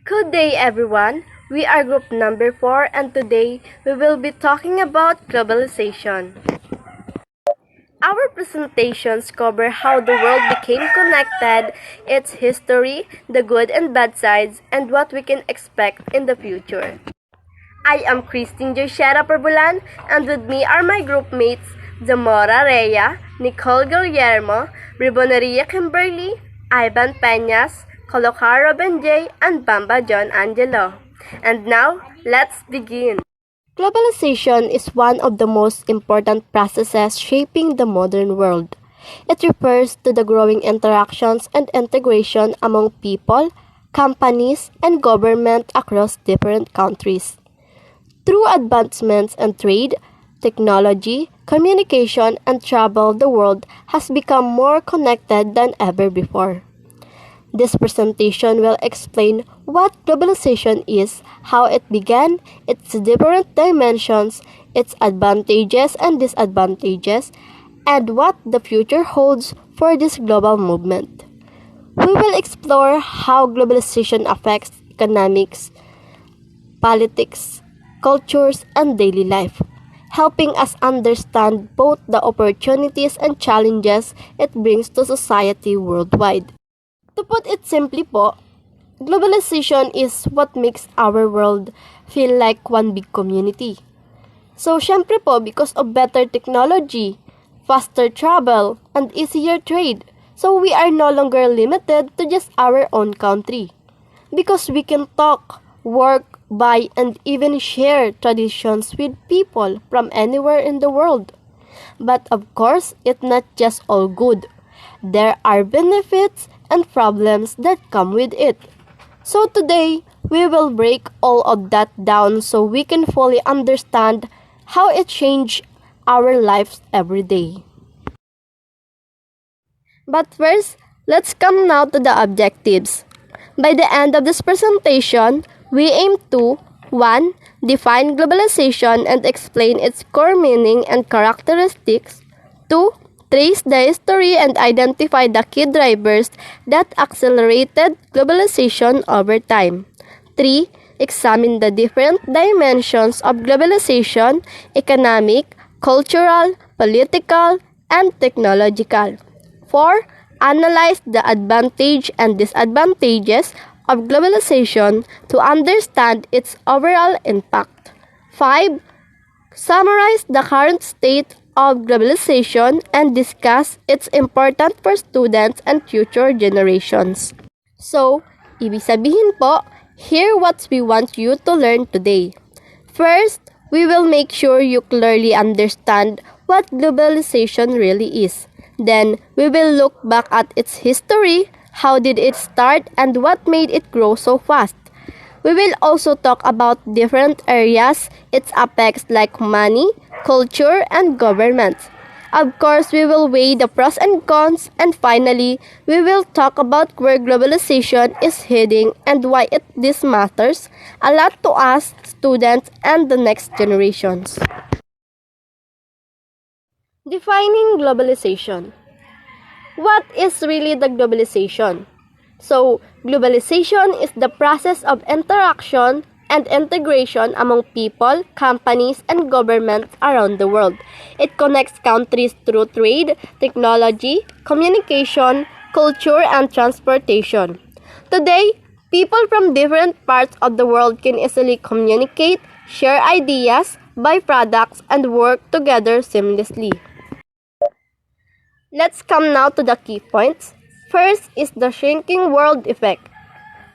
Good day, everyone. We are group number 4, and today we will be talking about globalization. Our presentations cover how the world became connected, its history, the good and bad sides, and what we can expect in the future. I am Christine Joshera Perbulan, and with me are my group mates Zamora Rhea, Nicole Guillermo, Riboneria Kimberly, Ivan Peñas, Colocar Robin J, and Bamba John Angelo. And now, let's begin. Globalization is one of the most important processes shaping the modern world. It refers to the growing interactions and integration among people, companies, and government across different countries. Through advancements in trade, technology, communication, and travel, the world has become more connected than ever before. This presentation will explain what globalization is, how it began, its different dimensions, its advantages and disadvantages, and what the future holds for this global movement. We will explore how globalization affects economics, politics, cultures, and daily life, helping us understand both the opportunities and challenges it brings to society worldwide. To put it simply po, globalization is what makes our world feel like one big community. So, syempre po, because of better technology, faster travel, and easier trade, so we are no longer limited to just our own country. Because we can talk, work, buy, and even share traditions with people from anywhere in the world. But of course, it's not just all good. There are benefits and problems that come with it. So today, we will break all of that down so we can fully understand how it changed our lives every day. But first, let's come now to the objectives. By the end of this presentation, we aim to 1. Define globalization and explain its core meaning and characteristics. 2. Trace the history and identify the key drivers that accelerated globalization over time. 3. Examine the different dimensions of globalization: economic, cultural, political, and technological. 4. Analyze the advantage and disadvantages of globalization to understand its overall impact. 5. Summarize the current state of globalization and discuss its importance for students and future generations. So, ibig sabihin po, here what we want you to learn today. First, we will make sure you clearly understand what globalization really is. Then, we will look back at its history, how did it start, and what made it grow so fast. We will also talk about different areas its affects like money, culture, and government. Of course, we will weigh the pros and cons, and finally, we will talk about where globalization is heading and why this matters a lot to us, students, and the next generations. Defining globalization. What is really the globalization? So, globalization is the process of interaction and integration among people, companies, and governments around the world. It connects countries through trade, technology, communication, culture, and transportation. Today, people from different parts of the world can easily communicate, share ideas, buy products, and work together seamlessly. Let's come now to the key points. First is the shrinking world effect.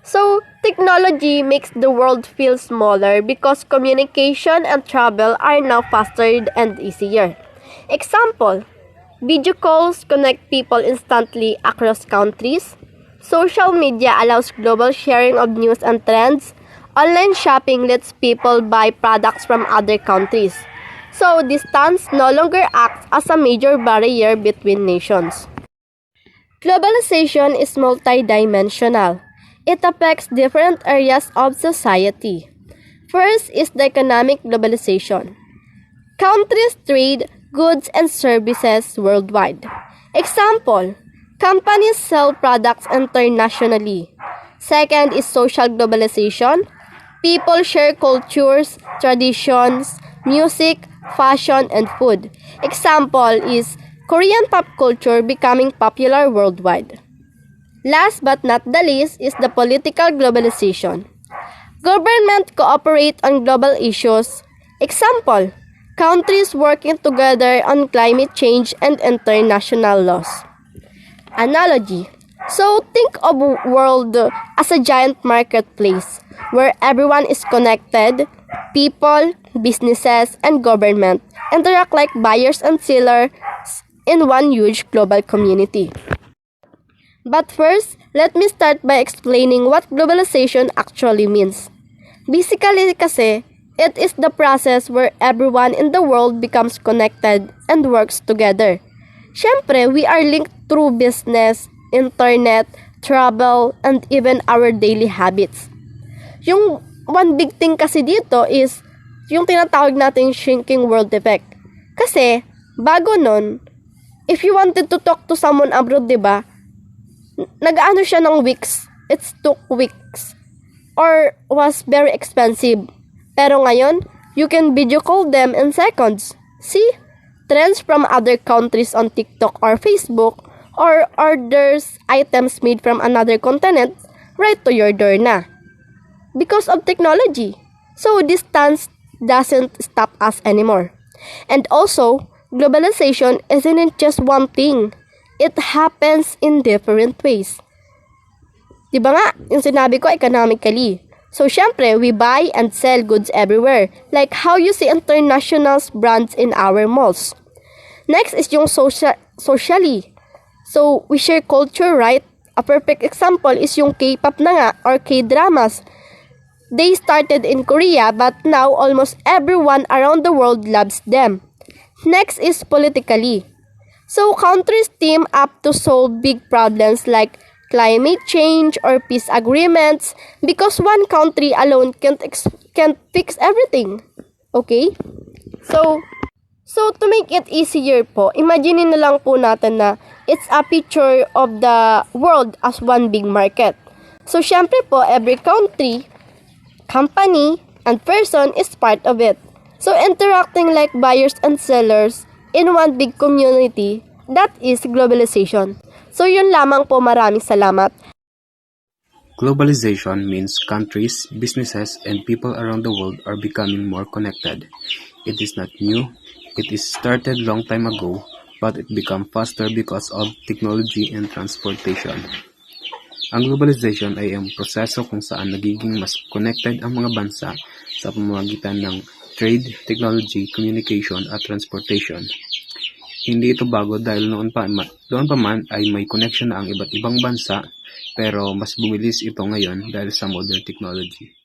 So, technology makes the world feel smaller because communication and travel are now faster and easier. Example, video calls connect people instantly across countries. Social media allows global sharing of news and trends. Online shopping lets people buy products from other countries. So, distance no longer acts as a major barrier between nations. Globalization is multidimensional. It affects different areas of society. First is the economic globalization. Countries trade goods and services worldwide. Example, companies sell products internationally. Second is social globalization. People share cultures, traditions, music, fashion, and food. Example is Korean pop culture becoming popular worldwide. Last but not the least is the political globalization. Government cooperate on global issues. Example, countries working together on climate change and international laws. Analogy. So think of world as a giant marketplace where everyone is connected. People, businesses, and government interact like buyers and sellers in one huge global community. But first, let me start by explaining what globalization actually means. Basically kasi, it is the process where everyone in the world becomes connected and works together. Siyempre, we are linked through business, internet, travel, and even our daily habits. Yung one big thing kasi dito is yung tinatawag nating shrinking world effect. Kasi, bago nun, if you wanted to talk to someone abroad, diba, nag-ano siya ng weeks. It took weeks. Or was very expensive. Pero ngayon, you can video call them in seconds. See? Trends from other countries on TikTok or Facebook, or orders items made from another continent right to your door na. Because of technology. So distance doesn't stop us anymore. And also, globalization isn't just one thing. It happens in different ways. Diba nga, yung sinabi ko economically. So, syempre, we buy and sell goods everywhere. Like how you see international brands in our malls. Next is yung socially. So, we share culture, right? A perfect example is yung K-pop na nga or K-dramas. They started in Korea but now almost everyone around the world loves them. Next is politically. So, countries team up to solve big problems like climate change or peace agreements because one country alone can't fix everything. Okay? So to make it easier po, imagine na lang po natin na it's a picture of the world as one big market. So, syempre po, every country, company, and person is part of it. So, interacting like buyers and sellers in one big community, that is globalization. So, yun lamang po. Maraming salamat. Globalization means countries, businesses, and people around the world are becoming more connected. It is not new. It is started long time ago, but it become faster because of technology and transportation. Ang globalization ay ang proseso kung saan nagiging mas connected ang mga bansa sa pamamagitan ng trade, technology, communication, at transportation. Hindi ito bago dahil noon pa man ay may connection na ang iba't ibang bansa, pero mas bumilis ito ngayon dahil sa modern technology.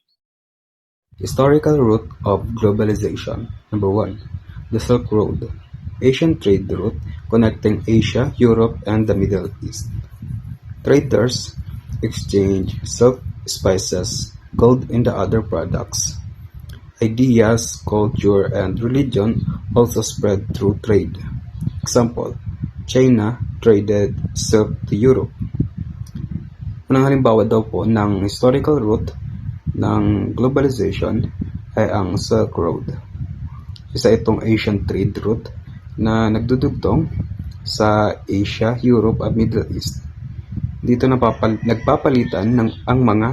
Historical route of globalization. Number 1. The Silk Road. Asian trade route connecting Asia, Europe, and the Middle East. Traders exchange silk, spices, gold, and the other products. Ideas, culture, and religion also spread through trade. Example, China traded silk to Europe. Unang halimbawa daw po ng historical route ng globalization ay ang Silk Road. Isa itong Asian trade route na nagdudugtong sa Asia, Europe at Middle East. Dito nagpapalitan ang mga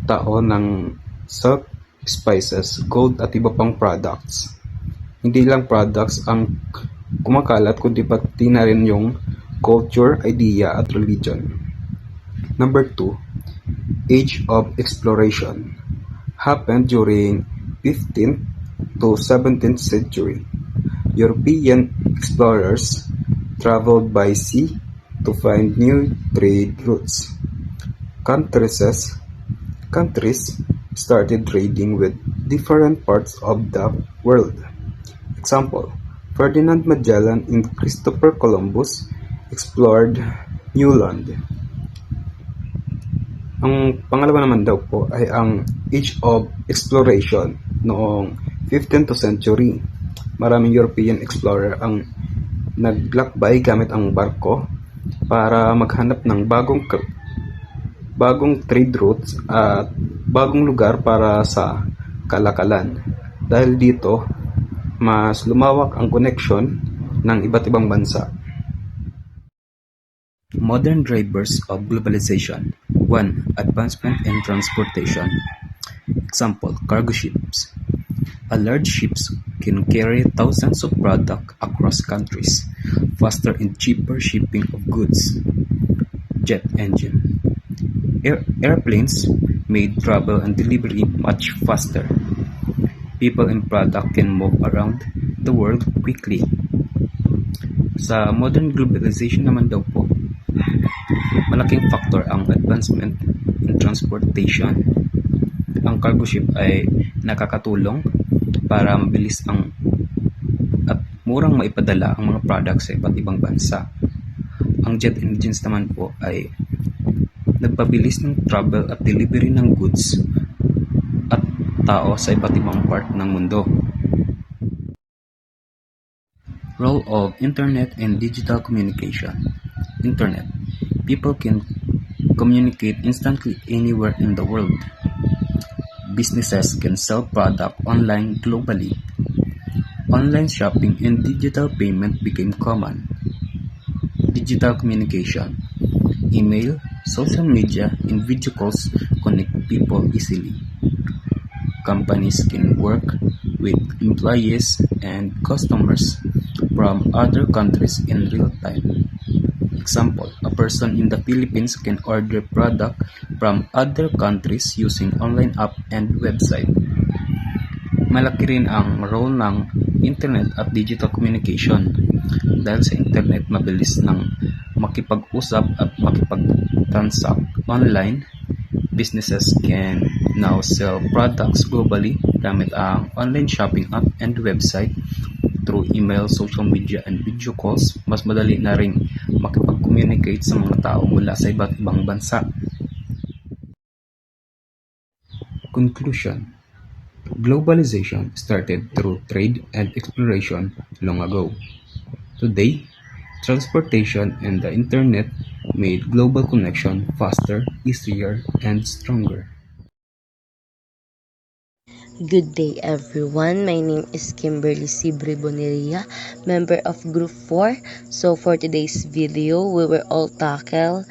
tao ng silk, spices, gold at iba pang products. Hindi lang products ang kumakalat kundi pati na rin yung culture, idea at religion. Number 2, Age of Exploration. Happened during 15th to 17th century. European explorers traveled by sea to find new trade routes. Countries started trading with different parts of the world. Example, Ferdinand Magellan and Christopher Columbus explored New Land. Ang pangalawa naman daw po ay ang Age of Exploration noong 15th century. Maraming European explorer ang naglakbay gamit ang barko para maghanap ng bagong trade routes at bagong lugar para sa kalakalan. Dahil dito, mas lumawak ang koneksyon ng iba't ibang bansa. Modern drivers of globalization. 1. Advancement in transportation. Example, cargo ships. A large ships can carry thousands of products across countries, faster and cheaper shipping of goods. Jet engine. Airplanes made travel and delivery much faster. People and product can move around the world quickly. Sa modern globalization naman daw po, malaking factor ang advancement in transportation. Ang cargo ship ay nakakatulong para mabilis at murang maipadala ang mga products sa iba't ibang bansa. Ang jet engines naman po ay nagpabilis ng travel at delivery ng goods at tao sa iba't ibang part ng mundo. Role of Internet and digital communication. Internet. People can communicate instantly anywhere in the world. Businesses can sell products online globally. Online shopping and digital payment became common. Digital communication. Email, social media, and video calls connect people easily. Companies can work with employees and customers from other countries in real time. Example, a person in the Philippines can order product from other countries using online app and website. Malaki rin ang role ng internet at digital communication. Dahil sa internet, mabilis nang makipag-usap at makipag-transact online. Businesses can now sell products globally gamit ang online shopping app and website. Through email, social media, and video calls, mas madali na rin makipag-communicate sa mga tao mula sa iba't ibang bansa. Conclusion. Globalization started through trade and exploration long ago. Today, transportation and the internet made global connection faster, easier, and stronger. Good day everyone, my name is Kimberly Sibre Boneria, member of Group 4. So for today's video, we will all tackle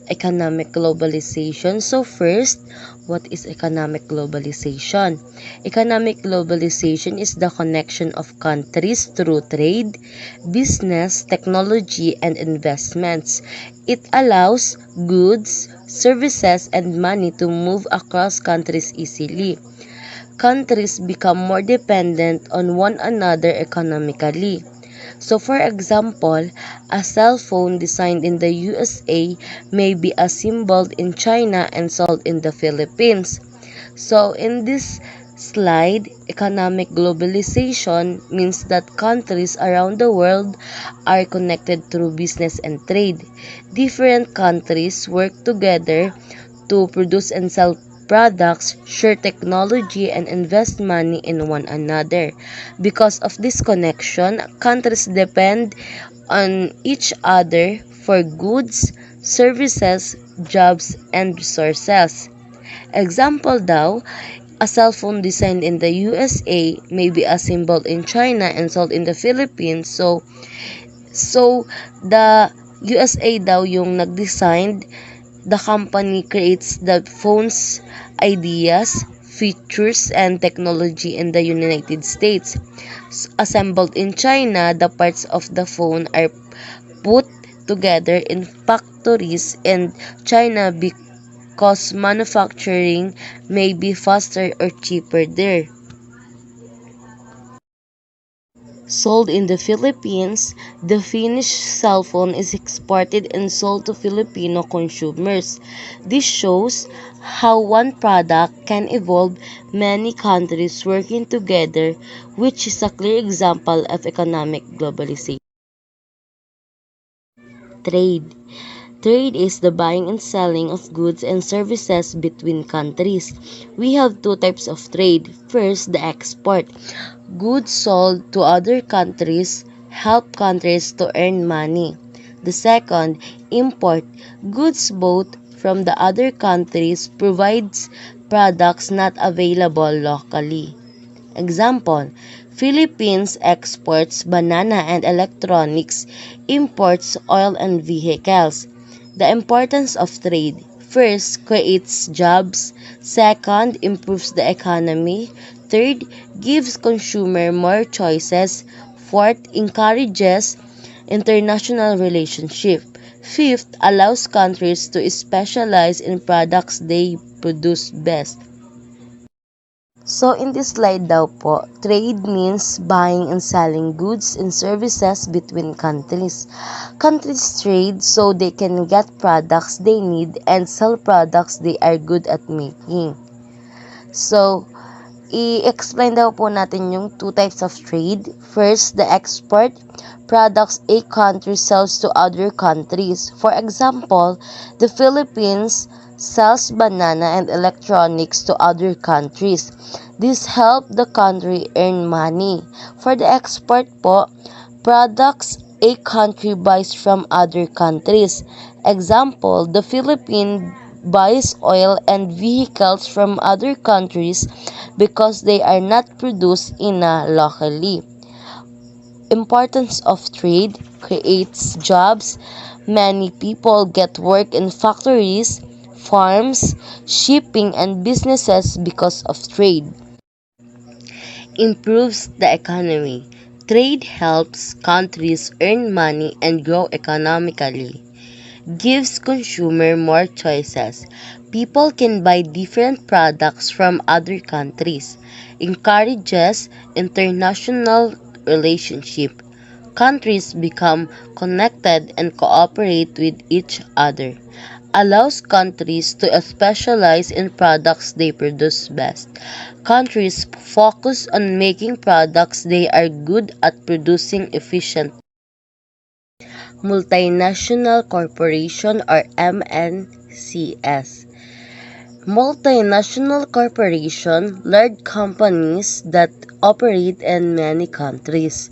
economic globalization. So first, what is economic globalization? Economic globalization is the connection of countries through trade, business, technology, and investments. It allows goods, services, and money to move across countries easily. Countries become more dependent on one another economically. So for example, a cell phone designed in the USA may be assembled in China and sold in the Philippines. So in this slide, economic globalization means that countries around the world are connected through business and trade. Different countries work together to produce and sell products, share technology, and invest money in one another. Because of this connection, countries depend on each other for goods, services, jobs, and resources. Example daw, a cell phone designed in the USA may be assembled in China and sold in the Philippines. So the USA daw yung nag-design. The company creates the phone's ideas, features, and technology in the United States. Assembled in China, the parts of the phone are put together in factories in China because manufacturing may be faster or cheaper there. Sold in the Philippines, the finished cell phone is exported and sold to Filipino consumers. This shows how one product can evolve many countries working together, which is a clear example of economic globalization. Trade. Trade is the buying and selling of goods and services between countries. We have two types of trade. First, the export. Goods sold to other countries help countries to earn money. The second, import. Goods bought from the other countries provides products not available locally. Example, Philippines exports banana and electronics, imports oil and vehicles. The importance of trade. First, creates jobs. Second, improves the economy. Third, gives consumer more choices. Fourth, encourages international relationship. Fifth, allows countries to specialize in products they produce best. So, in this slide daw po, trade means buying and selling goods and services between countries. Countries trade so they can get products they need and sell products they are good at making. So, i-explain daw po natin yung two types of trade. First, the export. Products a country sells to other countries. For example, the Philippines sells banana and electronics to other countries. This helps the country earn money. For the export po, products a country buys from other countries. Example, the Philippines buys oil and vehicles from other countries because they are not produced locally. Importance of trade creates jobs. Many people get work in factories, farms, shipping, and businesses because of trade. Improves the economy. Trade helps countries earn money and grow economically. Gives consumer more choices. People can buy different products from other countries. Encourages international relationship. Countries become connected and cooperate with each other. Allows countries to specialize in products they produce best. Countries focus on making products they are good at producing efficiently. Multinational corporation or MNCs. Multinational corporation, large companies that operate in many countries.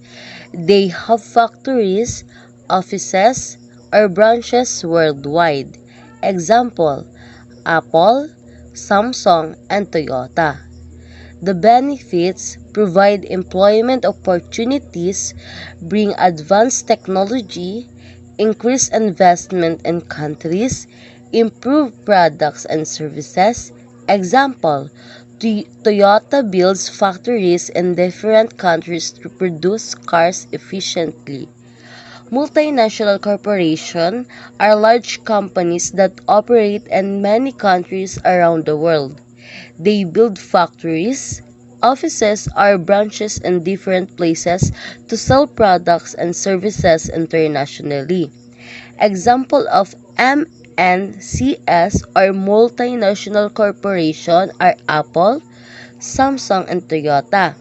They have factories, offices, or branches worldwide. Example, Apple, Samsung, and Toyota. The benefits provide employment opportunities, bring advanced technology, increase investment in countries, improve products and services. Example, Toyota builds factories in different countries to produce cars efficiently. Multinational corporations are large companies that operate in many countries around the world. They build factories, offices, or branches in different places to sell products and services internationally. Example of MNCs or multinational corporation are Apple, Samsung, and Toyota.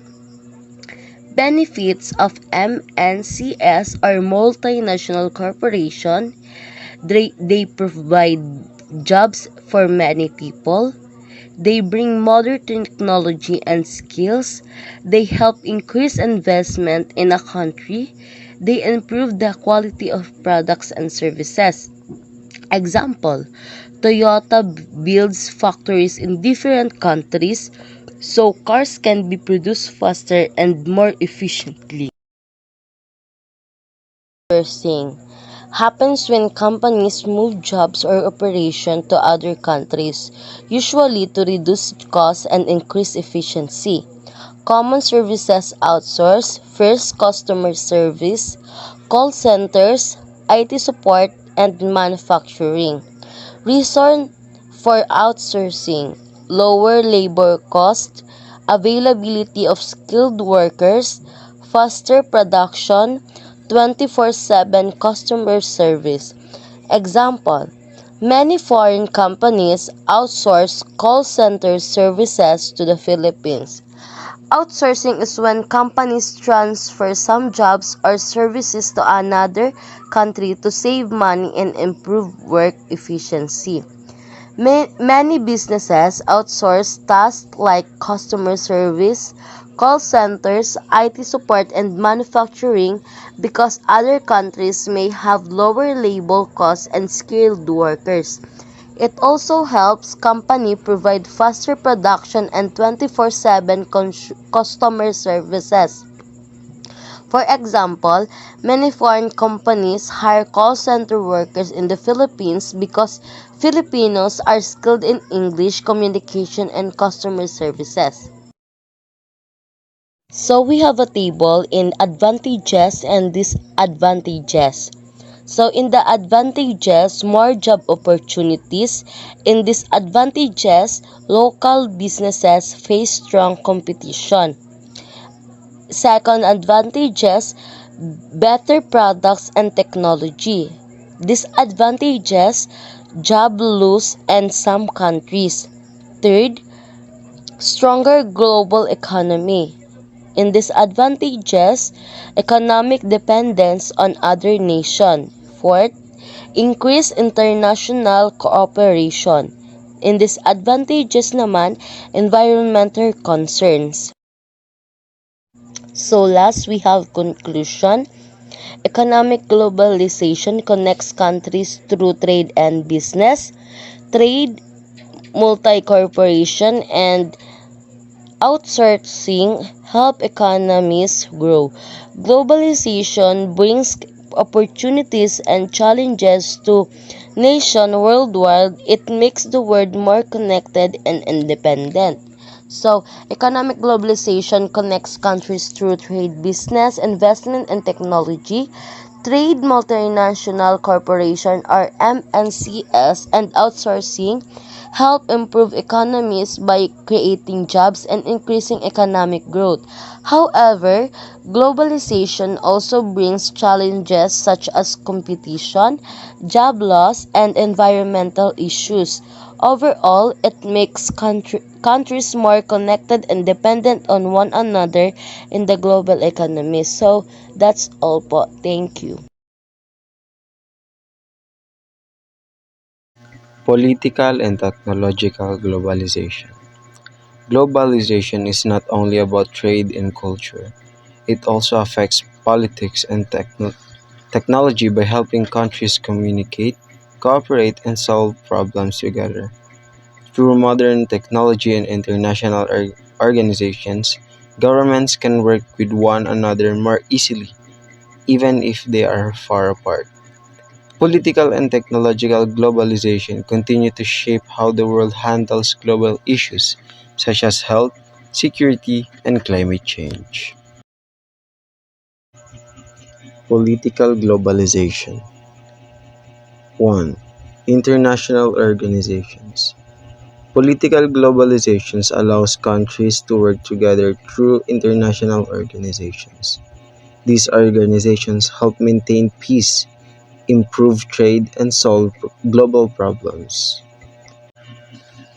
Benefits of MNCs or multinational corporation. They provide jobs for many people. They bring modern technology and skills. They help increase investment in a country. They improve the quality of products and services. Example, Toyota builds factories in different countries so cars can be produced faster and more efficiently. First thing happens when companies move jobs or operation to other countries, usually to reduce costs and increase efficiency. Common services outsource. First, customer service, call centers, IT support, and manufacturing. Reason for outsourcing: lower labor cost, availability of skilled workers, faster production, 24/7 customer service. Example, many foreign companies outsource call center services to the Philippines. Outsourcing is when companies transfer some jobs or services to another country to save money and improve work efficiency. Many businesses outsource tasks like customer service, call centers, IT support, and manufacturing because other countries may have lower labor costs and skilled workers. It also helps company provide faster production and 24/7 customer services. For example, many foreign companies hire call center workers in the Philippines because Filipinos are skilled in English communication and customer services. So we have a table in advantages and disadvantages. So in the advantages, more job opportunities. In disadvantages, local businesses face strong competition. Second advantages, better products and technology. Disadvantages, job loss in some countries. Third, stronger global economy. In disadvantages, economic dependence on other nations. Fourth, increased international cooperation. In disadvantages naman, environmental concerns. So last, we have conclusion. Economic globalization connects countries through trade and business. Trade, multi-corporation, and outsourcing help economies grow. Globalization brings opportunities and challenges to nations worldwide. It makes the world more connected and independent. So, economic globalization connects countries through trade, business, investment, and technology. Trade, multinational corporation or MNCs, and outsourcing help improve economies by creating jobs and increasing economic growth. However, globalization also brings challenges such as competition, job loss, and environmental issues. Overall, it makes countries more connected and dependent on one another in the global economy. So, that's all po. Thank you. Political and technological globalization. Globalization is not only about trade and culture, it also affects politics and technology by helping countries communicate, cooperate, and solve problems together. Through modern technology and international organizations, governments can work with one another more easily, even if they are far apart. Political and technological globalization continue to shape how the world handles global issues such as health, security, and climate change. Political globalization. 1. International organizations. Political globalizations allows countries to work together through international organizations. These organizations help maintain peace, improve trade, and solve global problems.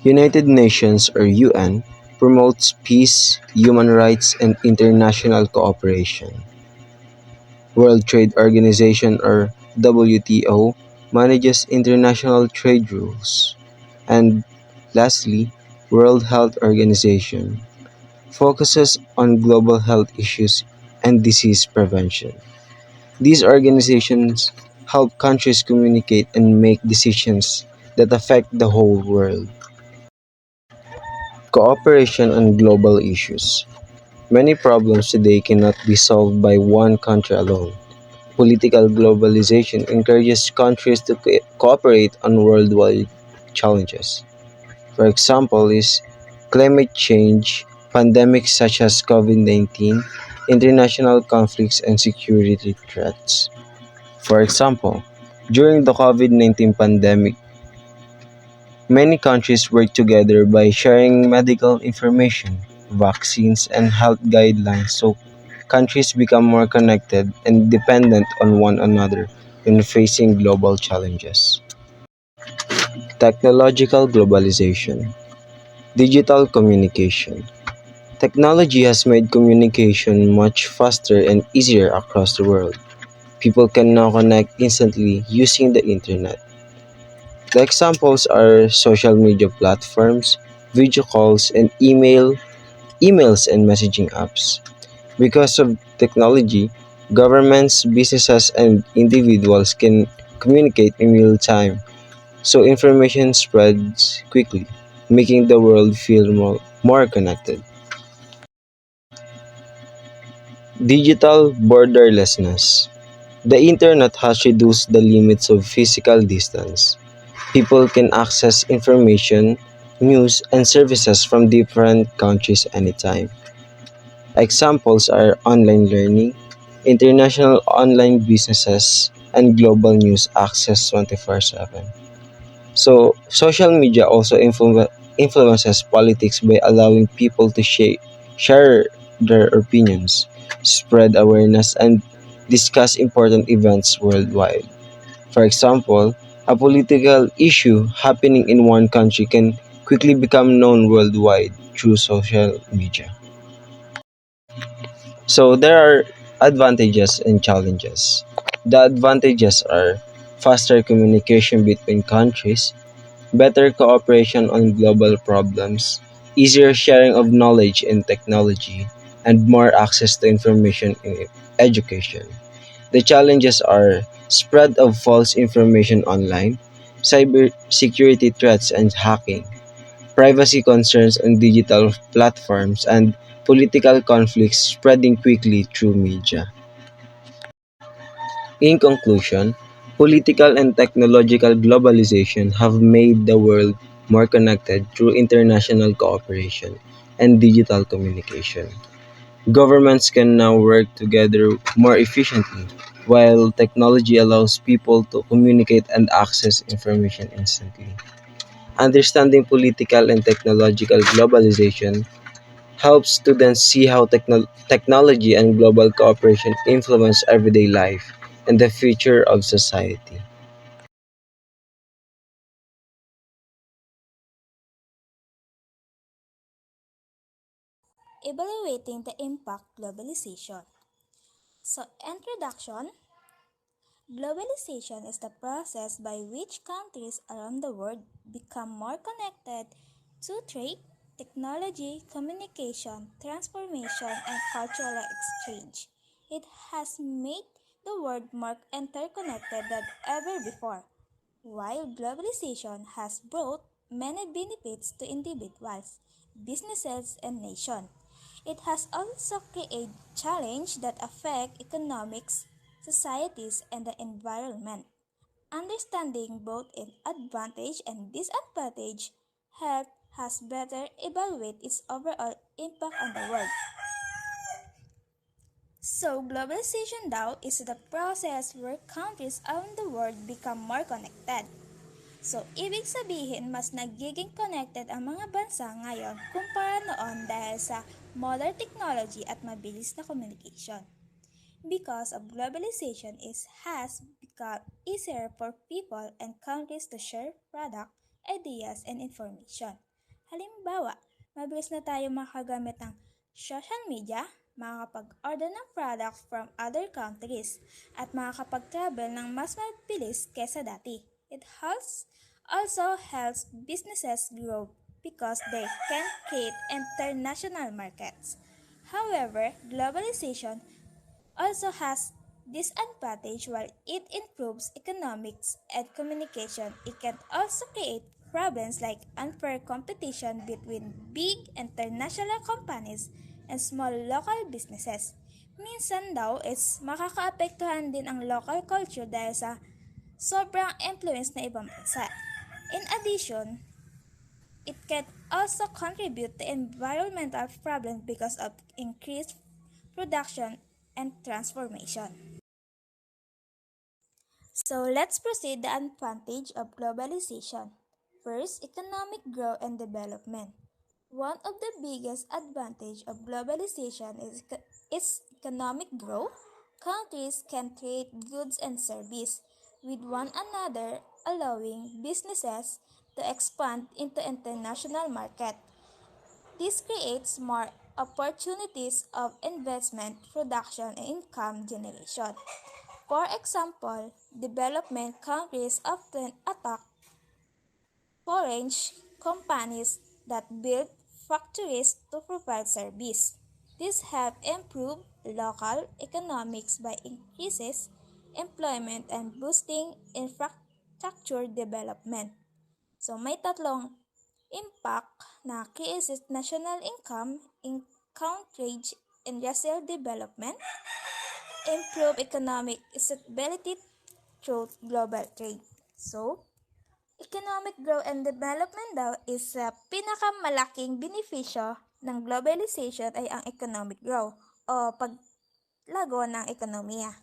United Nations or UN promotes peace, human rights, and international cooperation. World Trade Organization or WTO manages international trade rules. And lastly, World Health Organization focuses on global health issues and disease prevention. These organizations help countries communicate and make decisions that affect the whole world. Cooperation on global issues. Many problems today cannot be solved by one country alone. Political globalization encourages countries to cooperate on worldwide challenges. For example, is climate change, pandemics such as COVID-19, international conflicts and security threats. For example, during the COVID-19 pandemic, many countries worked together by sharing medical information, vaccines, and health guidelines so countries become more connected and dependent on one another when facing global challenges. Technological globalization. Digital communication. Technology has made communication much faster and easier across the world. People can now connect instantly using the internet. The examples are social media platforms, video calls, and emails and messaging apps. Because of technology, governments, businesses, and individuals can communicate in real time. so information spreads quickly, making the world feel more connected. Digital borderlessness. The internet has reduced the limits of physical distance. People can access information, news, and services from different countries anytime. Examples are online learning, international online businesses, and global news access 24/7. So, social media also influences politics by allowing people to share their opinions, spread awareness, and discuss important events worldwide. For example, a political issue happening in one country can quickly become known worldwide through social media. So there are advantages and challenges. The advantages are faster communication between countries, better cooperation on global problems, easier sharing of knowledge and technology, and more access to information in education. The challenges are spread of false information online, cybersecurity threats and hacking, privacy concerns on digital platforms, and political conflicts spreading quickly through media. In conclusion, political and technological globalization have made the world more connected through international cooperation and digital communication. Governments can now work together more efficiently, while technology allows people to communicate and access information instantly. Understanding political and technological globalization helps students see how technology and global cooperation influence everyday life and the future of society. Evaluating the impact globalization. So, introduction. Globalization is the process by which countries around the world become more connected to trade, technology, communication, transformation, and cultural exchange. It has made the world more interconnected than ever before. While globalization has brought many benefits to individuals, businesses, and nations, it has also created challenges that affect economics, societies, and the environment. Understanding both its advantage and disadvantage help us better evaluate its overall impact on the world. So, globalization daw is the process where countries around the world become more connected. So, ibig sabihin, mas nagiging connected ang mga bansa ngayon kumpara noon dahil sa modern technology at mabilis na communication. Because of globalization has become easier for people and countries to share product, ideas, and information. Halimbawa, mabilis na tayo makagamit ng social media, makakapag-order ng product from other countries, at makakapag-travel ng mas mabilis kesa dati. It also helps businesses grow because they can create international markets. However, globalization also has disadvantage while it improves economics and communication. It can also create problems like unfair competition between big international companies and small local businesses. Minsan daw is makakaapektuhan din ang local culture dahil sa sobrang influence na ibang bansa. In addition, it can also contribute to environmental problems because of increased production and transformation. So let's proceed the advantage of globalization. First, economic growth and development. One of the biggest advantage of globalization is economic growth. Countries can trade goods and services with one another, allowing businesses to expand into international market. This creates more opportunities of investment, production, and income generation. For example, development countries often attack foreign companies that build factories to provide service. This helps improve local economics by increases employment and boosting infrastructure development. So may tatlong impact na key is national income, encourage industrial development, improve economic stability through global trade. So, economic growth and development daw is sa pinakamalaking benepisyo ng globalization ay ang economic growth o paglago ng ekonomiya.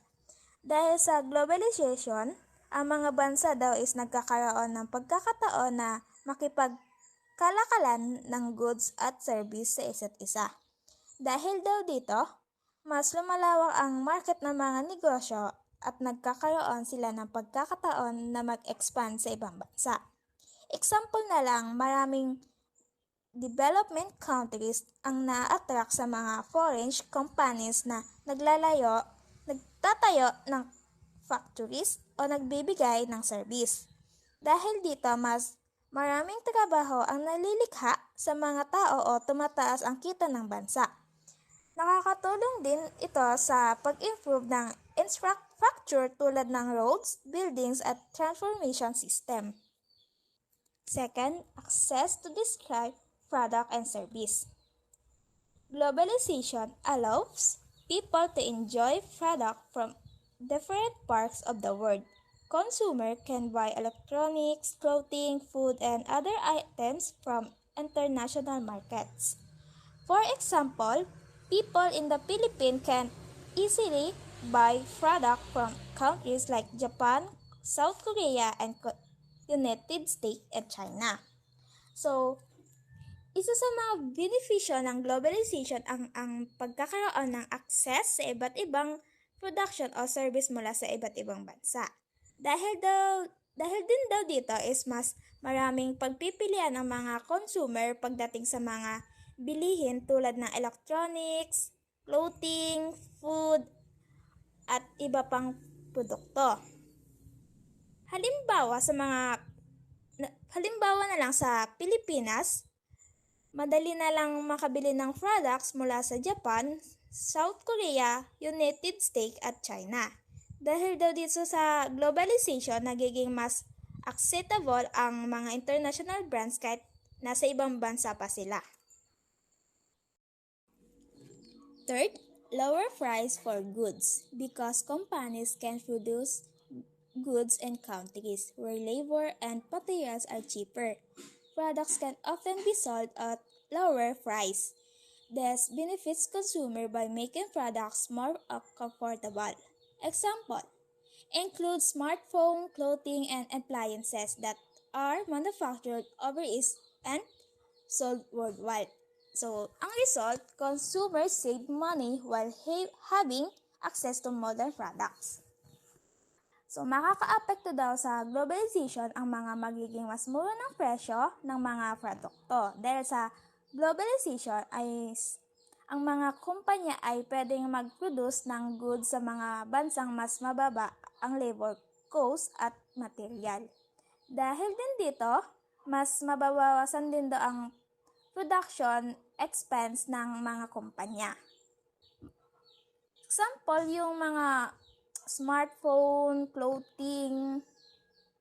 Dahil sa globalization, ang mga bansa daw is nagkakaroon ng pagkakataon na makipagkalakalan ng goods at service sa isa't isa. Dahil daw dito, mas lumalawak ang market ng mga negosyo at nagkakaroon sila ng pagkakataon na mag-expand sa ibang bansa. Example na lang, maraming development countries ang na-attract sa mga foreign companies na nagtatayo ng factories o nagbibigay ng service. Dahil dito, mas maraming trabaho ang nalilikha sa mga tao o tumataas ang kita ng bansa. Nakakatulong din ito sa pag-improve ng infrastructure tulad ng roads, buildings at transportation system. Second, access to describe product and service. Globalization allows people to enjoy product from different parts of the world. Consumer can buy electronics, clothing, food, and other items from international markets. For example, people in the Philippines can easily buy product from countries like Japan, South Korea, and United States and China. So, isa sa mga benepisyo ng globalization ang pagkakaroon ng access sa iba't ibang production o service mula sa iba't ibang bansa. Dahil din daw dito is mas maraming pagpipilian ng mga consumer pagdating sa mga bilihin tulad ng electronics, clothing, food, at iba pang produkto. Halimbawa na lang sa Pilipinas, madali na lang makabili ng products mula sa Japan, South Korea, United States at China. Dahil daw dito sa globalization, nagiging mas acceptable ang mga international brands kahit nasa ibang bansa pa sila. Third, lower price for goods because companies can produce goods in countries where labor and materials are cheaper. Products can often be sold at lower price. This benefits consumer by making products more comfortable. Example, include smartphone, clothing, and appliances that are manufactured overseas and sold worldwide. So, ang result, consumers save money while having access to modern products. So, makaka-apekto daw sa globalization ang mga magiging mas mura ng presyo ng mga produkto. Dahil sa globalization ay ang mga kumpanya ay pwedeng mag-produce ng goods sa mga bansang mas mababa ang labor cost at material. Dahil din dito, mas mababawasan din daw ang production expense ng mga kumpanya. Example, yung mga smartphone, clothing,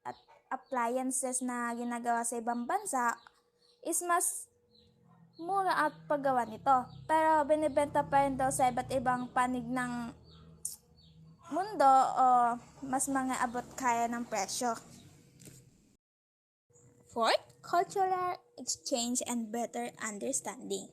at appliances na ginagawa sa ibang bansa is mas mura at paggawa nito. Pero binibenta pa rin daw sa iba't ibang panig ng mundo o mas mga abot kaya ng presyo. Fourth, cultural exchange and better understanding.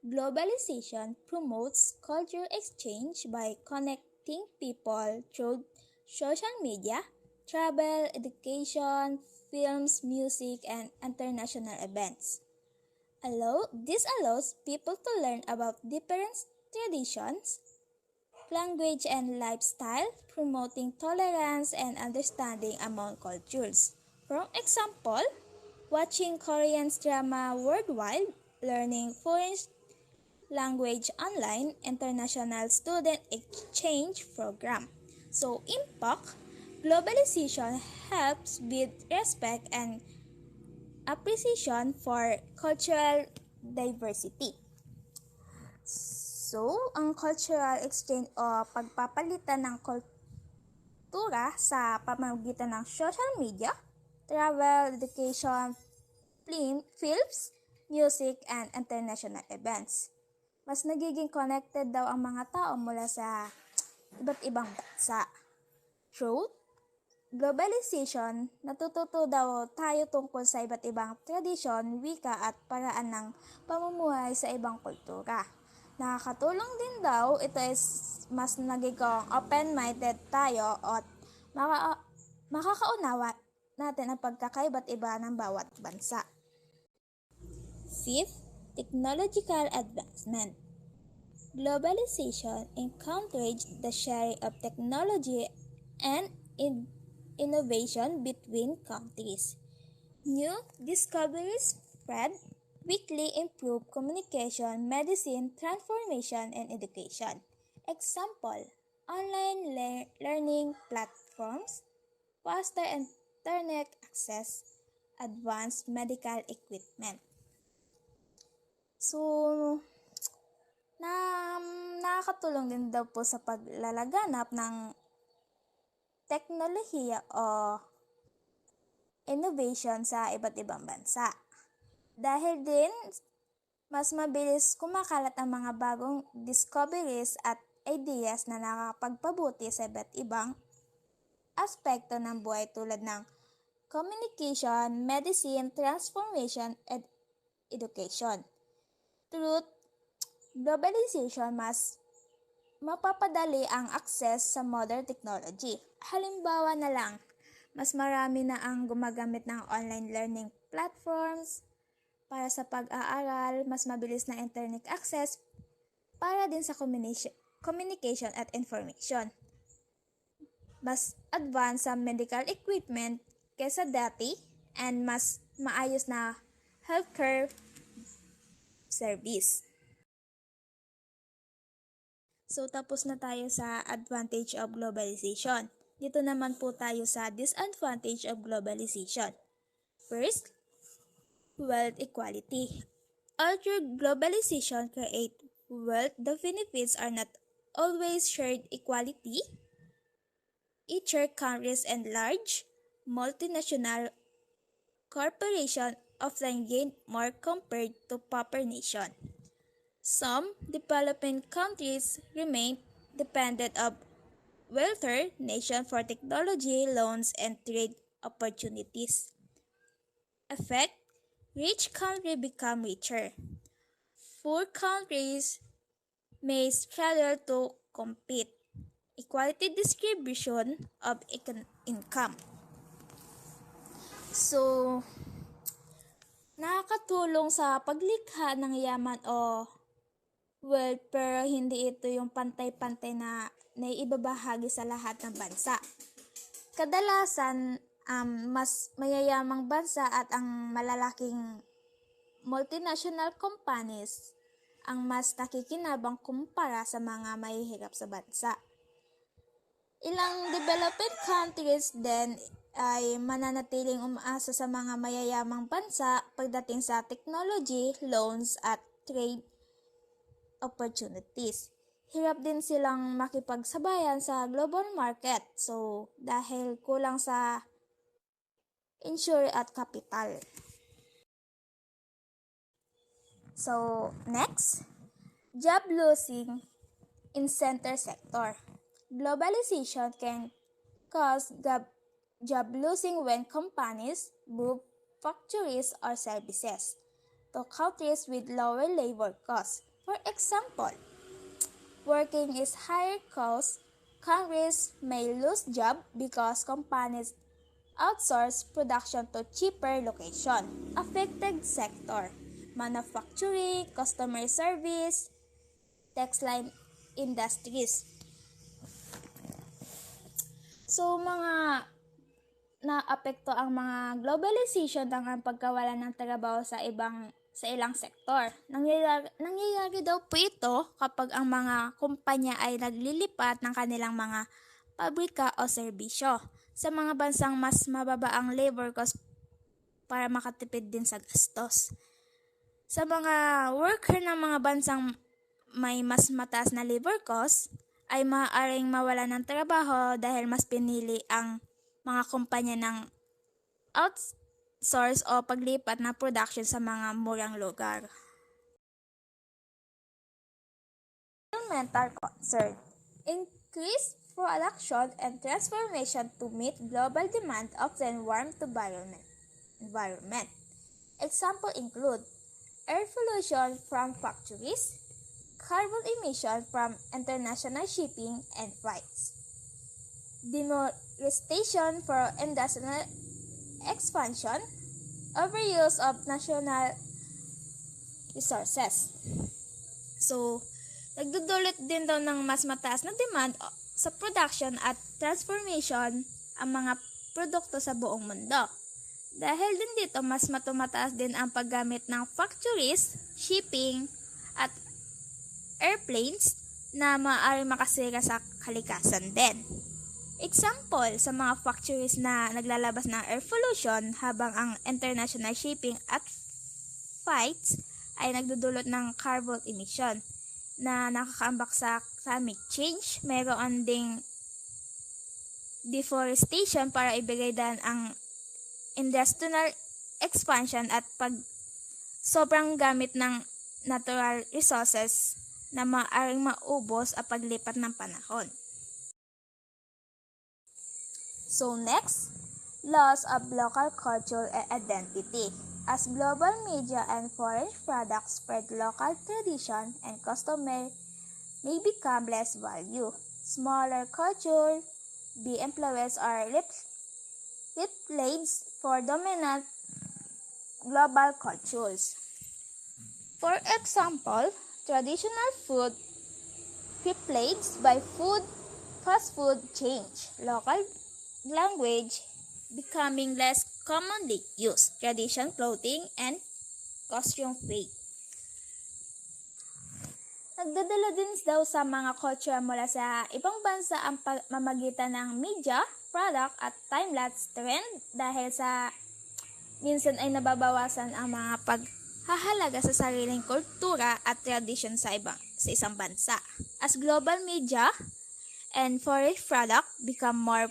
Globalization promotes cultural exchange by connecting people through social media, travel, education, films, music, and international events. This allows people to learn about different traditions, language, and lifestyle, promoting tolerance and understanding among cultures. For example, watching Korean drama worldwide, learning foreign language online, international student exchange program. So, impact, globalization helps build respect and appreciation for cultural diversity. So, ang cultural exchange o pagpapalitan ng kultura sa pamamagitan ng social media, travel, education, films, music, and international events. Mas nagiging connected daw ang mga tao mula sa iba't ibang bansa. Through globalization, natututo daw tayo tungkol sa iba't ibang tradisyon, wika at paraan ng pamumuhay sa ibang kultura. Nakakatulong din daw ito is mas nagiging open-minded tayo at makakaunawa natin ang pagkakaiba't iba ng bawat bansa. Fifth, technological advancement. Globalization encouraged the sharing of technology and innovation between countries. New discoveries spread, quickly improve communication, medicine, transformation, and education. Example, online learning platforms, faster internet access, advanced medical equipment. So, nakakatulong din daw po sa paglalaganap ng teknolohiya o innovation sa iba't ibang bansa. Dahil din, mas mabilis kumakalat ang mga bagong discoveries at ideas na nakakapagpabuti sa iba't ibang aspekto ng buhay tulad ng communication, medicine, transformation, and education. Through globalization, mas mapapadali ang access sa modern technology. Halimbawa na lang, mas marami na ang gumagamit ng online learning platforms para sa pag-aaral, mas mabilis na internet access para din sa communication at information. Mas advanced sa medical equipment kesa dati and mas maayos na healthcare service. So, tapos na tayo sa advantage of globalization. Dito naman po tayo sa disadvantage of globalization. First, wealth equality. Although globalization creates wealth, the benefits are not always shared equality. Richer countries and large multinational corporations often gain more compared to poorer nations. Some developing countries remain dependent of wealthier nations for technology, loans, and trade opportunities. Effect: rich countries become richer. Poor countries may struggle to compete. Equality distribution of income. So, nakakatulong sa paglikha ng yaman o wealth, pero hindi ito yung pantay-pantay na naibabahagi sa lahat ng bansa. Kadalasan, mas mayayamang bansa at ang malalaking multinational companies ang mas nakikinabang kumpara sa mga mahihirap sa bansa. Ilang developed countries din ay mananatiling umaasa sa mga mayayamang bansa pagdating sa technology, loans at trade opportunities. Hirap din silang makipagsabayan sa global market, so dahil kulang sa insure at capital. So next, job losing in center sector. Globalization can cause job losing when companies move factories or services to countries with lower labor costs. For example, working is higher cost, countries may lose job because companies outsource production to cheaper location. Affected sector: manufacturing, customer service, textile industries. So, mga naapekto ang mga globalization ng pagkawalan ng trabaho sa ilang sektor. Nangyayari daw po ito kapag ang mga kumpanya ay naglilipat ng kanilang mga pabrika o serbisyo sa mga bansang mas mababa ang labor cost para makatipid din sa gastos. Sa mga worker ng mga bansang may mas mataas na labor cost, ay maaaring mawala ng trabaho dahil mas pinili ang mga kumpanya ng outsource o paglipat ng production sa mga murang lugar. Environmental concern. Increased production and transformation to meet global demand often warm to environment. Example include air pollution from factories, carbon emission from international shipping and flights, deforestation for industrial expansion, overuse of national resources. So, nagdudulot din daw ng mas mataas na demand sa production at transformation ang mga produkto sa buong mundo. Dahil din dito, mas tumataas din ang paggamit ng factories, shipping, at airplanes na maaaring makasira sa kalikasan din. Example, sa mga factories na naglalabas ng air pollution habang ang international shipping at flights ay nagdudulot ng carbon emission na nakakaambak sa climate change. Mayroon ding deforestation para ibigay daan ang industrial expansion at pag sobrang gamit ng natural resources na maaaring maubos at paglipat ng panahon. So next, loss of local culture and identity. As global media and foreign products spread, local tradition and customary may become less value. Smaller culture be influenced or replaced for dominant global cultures. For example, traditional food replaced by fast food change. Local language becoming less commonly used. Tradition clothing and costume fade. Nagdadala din daw sa mga culture mula sa ibang bansa ang pamamagitan ng media, product at time-lapse trend dahil sa minsan ay nababawasan ang mga paghahalaga sa sariling kultura at tradisyon sa isang bansa. As global media and foreign product become more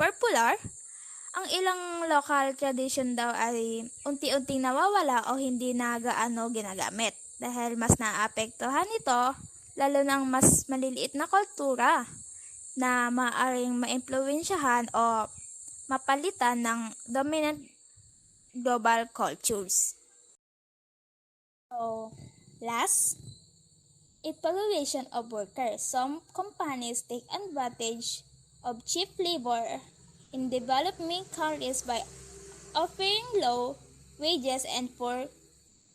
popular, ang ilang local tradition daw ay unti-unting nawawala o hindi na gaano ginagamit dahil mas naapektuhan ito lalo na ang mas maliliit na kultura na maaaring maimpluwensyahan o mapalitan ng dominant global cultures. So, last, exploitation of workers. Some companies take advantage of cheap labor in developing countries by offering low wages and poor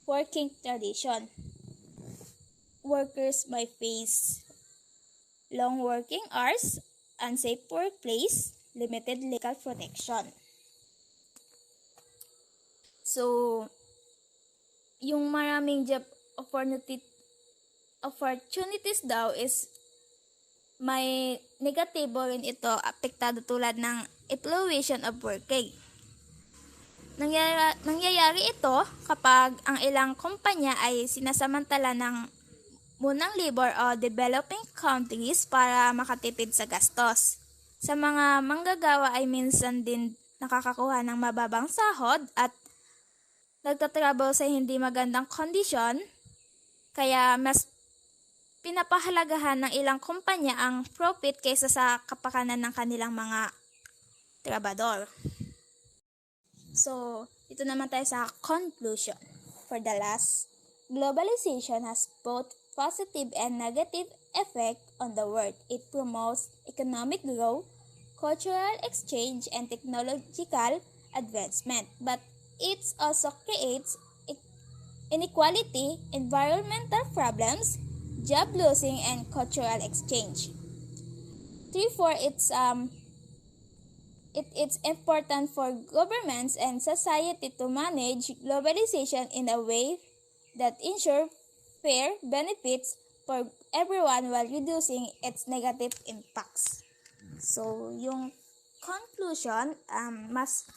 working tradition. Workers may face long working hours, unsafe workplace, limited legal protection. So, yung maraming job opportunities daw is may negatibo rin ito, apektado tulad ng exploitation of working. Nangyayari ito kapag ang ilang kumpanya ay sinasamantala ng munang labor o developing countries para makatipid sa gastos. Sa mga manggagawa ay minsan din nakakakuha ng mababang sahod at nagtatrabaho sa hindi magandang kondisyon, kaya mas pinapahalagahan ng ilang kumpanya ang profit kaysa sa kapakanan ng kanilang mga trabador. So, ito naman tayo sa conclusion. For the last, globalization has both positive and negative effect on the world. It promotes economic growth, cultural exchange, and technological advancement. But it also creates inequality, environmental problems, job losing, and cultural exchange. Therefore, it's important for governments and society to manage globalization in a way that ensure fair benefits for everyone while reducing its negative impacts. So, yung conclusion, mas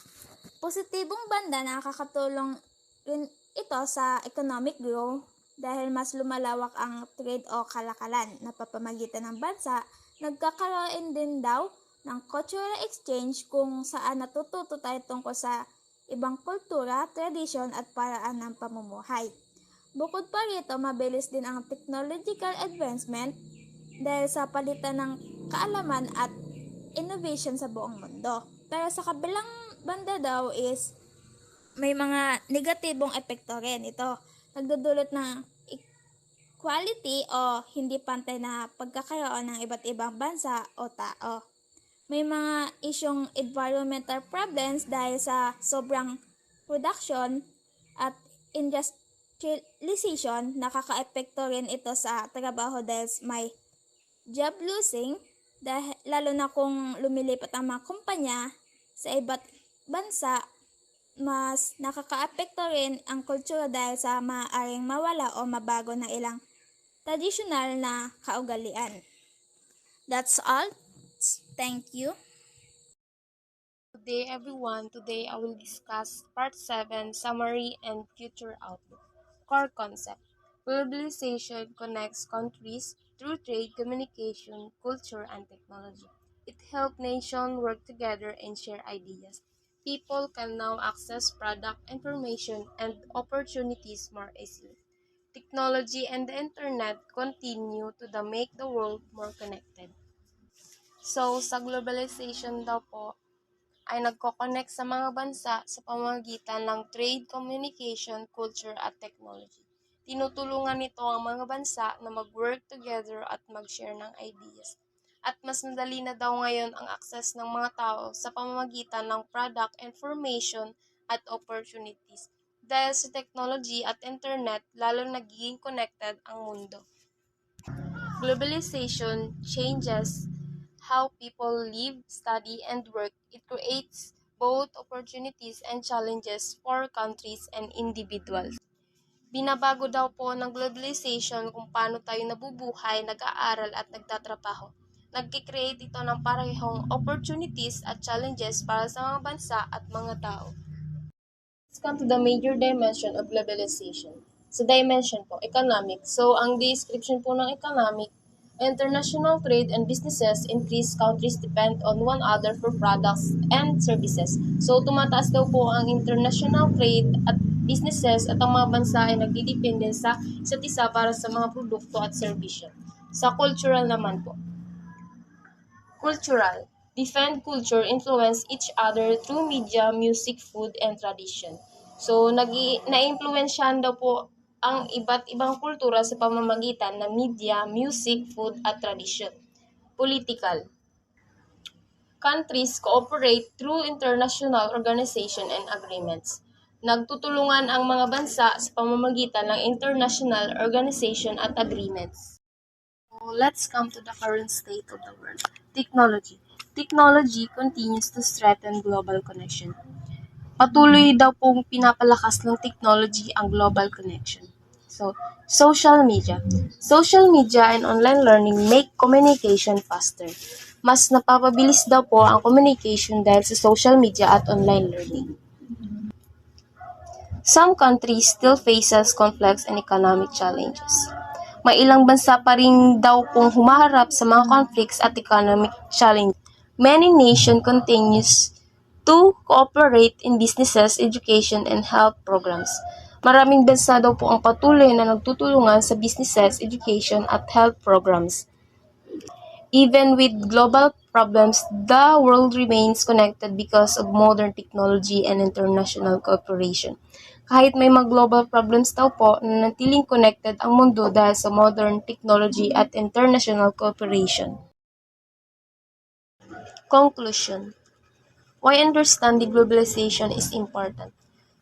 positibong banda na nakakatulong rin ito sa economic growth Dahil mas lumalawak ang trade o kalakalan na papamagitan ng bansa, nagkakaroon din daw ng cultural exchange kung saan natututo tayo tungkol sa ibang kultura, tradisyon at paraan ng pamumuhay. Bukod pa rito, mabilis din ang technological advancement dahil sa palitan ng kaalaman at innovation sa buong mundo. Pero sa kabilang banda daw is may mga negatibong epekto rin ito. Nagdudulot ng equality o hindi pantay na pagkakaroon ng iba't ibang bansa o tao. May mga isyong environmental problems dahil sa sobrang production at industrialization. Nakaka-epekto rin ito sa trabaho dahil may job losing, dahil, lalo na kung lumilipat ang mga kumpanya sa iba't bansa. Mas nakaka-apekto rin ang kultura dahil sa maaaring mawala o mabago ng ilang tradisyonal na kaugalian. That's all. Thank you. Good day everyone. Today I will discuss Part 7, Summary and Future Outlook. Core Concept. Globalization connects countries through trade, communication, culture, and technology. It helps nations work together and share ideas. People can now access product information and opportunities more easily. Technology and the internet continue to make the world more connected. So, sa globalization daw po, ay nagko-connect sa mga bansa sa pamamagitan ng trade, communication, culture at technology. Tinutulungan nito ang mga bansa na mag-work together at mag-share ng ideas. At mas madali na daw ngayon ang access ng mga tao sa pamamagitan ng product, information at opportunities. Dahil sa technology at internet, lalo nagiging connected ang mundo. Globalization changes how people live, study, and work. It creates both opportunities and challenges for countries and individuals. Binabago daw po ng globalization kung paano tayo nabubuhay, nag-aaral at nagtatrabaho. Nagkikreate ito ng parehong opportunities at challenges para sa mga bansa at mga tao. Let's come to the major dimension of globalization. Sa dimension po, economic. So, ang description po ng economic, international trade and businesses increase, countries depend on one another for products and services. So, tumataas daw po ang international trade at businesses at ang mga bansa ay nagdidepende sa isa't isa para sa mga produkto at serbisyo. Sa cultural naman po, cultural. Different culture influence each other through media, music, food, and tradition. So, na-influensyahan daw po ang iba't ibang kultura sa pamamagitan ng media, music, food, at tradition. Political. Countries cooperate through international organization and agreements. Nagtutulungan ang mga bansa sa pamamagitan ng international organization at agreements. Let's come to the current state of the world. Technology. Technology continues to strengthen global connection. Patuloy daw pong pinapalakas ng technology ang global connection. So, social media. Social media and online learning make communication faster. Mas napapabilis daw po ang communication dahil sa social media at online learning. Some countries still faces conflicts and economic challenges. May ilang bansa pa rin daw pong humaharap sa mga conflicts at economic challenges. Many nations continues to cooperate in businesses, education, and health programs. Maraming bansa daw po ang patuloy na nagtutulungan sa businesses, education, at health programs. Even with global problems, the world remains connected because of modern technology and international cooperation. Kahit may mga global problems daw po, nanatiling connected ang mundo dahil sa modern technology at international cooperation. Conclusion. Why understanding globalization is important?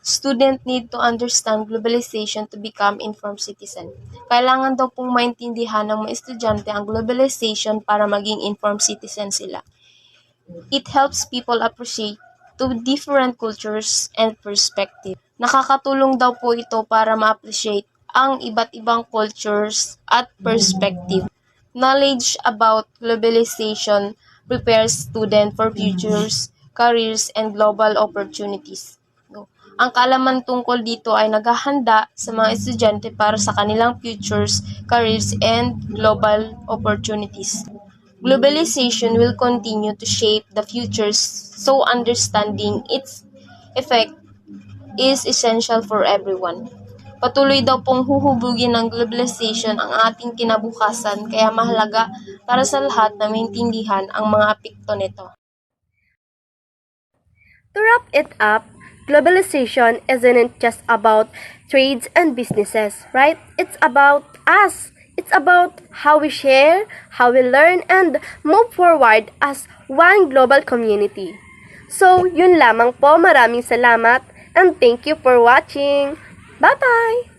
Students need to understand globalization to become informed citizen. Kailangan daw pong maintindihan ng mga estudyante ang globalization para maging informed citizen sila. It helps people appreciate to different cultures and perspective. Nakakatulong daw po ito para ma-appreciate ang iba't ibang cultures at perspective. Knowledge about globalization prepares students for futures, careers, and global opportunities. Ang kaalaman tungkol dito ay naghahanda sa mga estudyante para sa kanilang futures, careers, and global opportunities. Globalization will continue to shape the futures, so understanding its effect is essential for everyone. Patuloy daw pong huhubugin ng globalization ang ating kinabukasan, kaya mahalaga para sa lahat na maintindihan ang mga apekto nito. To wrap it up, globalization isn't just about trades and businesses, right? It's about us. It's about how we share, how we learn, and move forward as one global community. So, yun lamang po. Maraming salamat and thank you for watching. Bye-bye!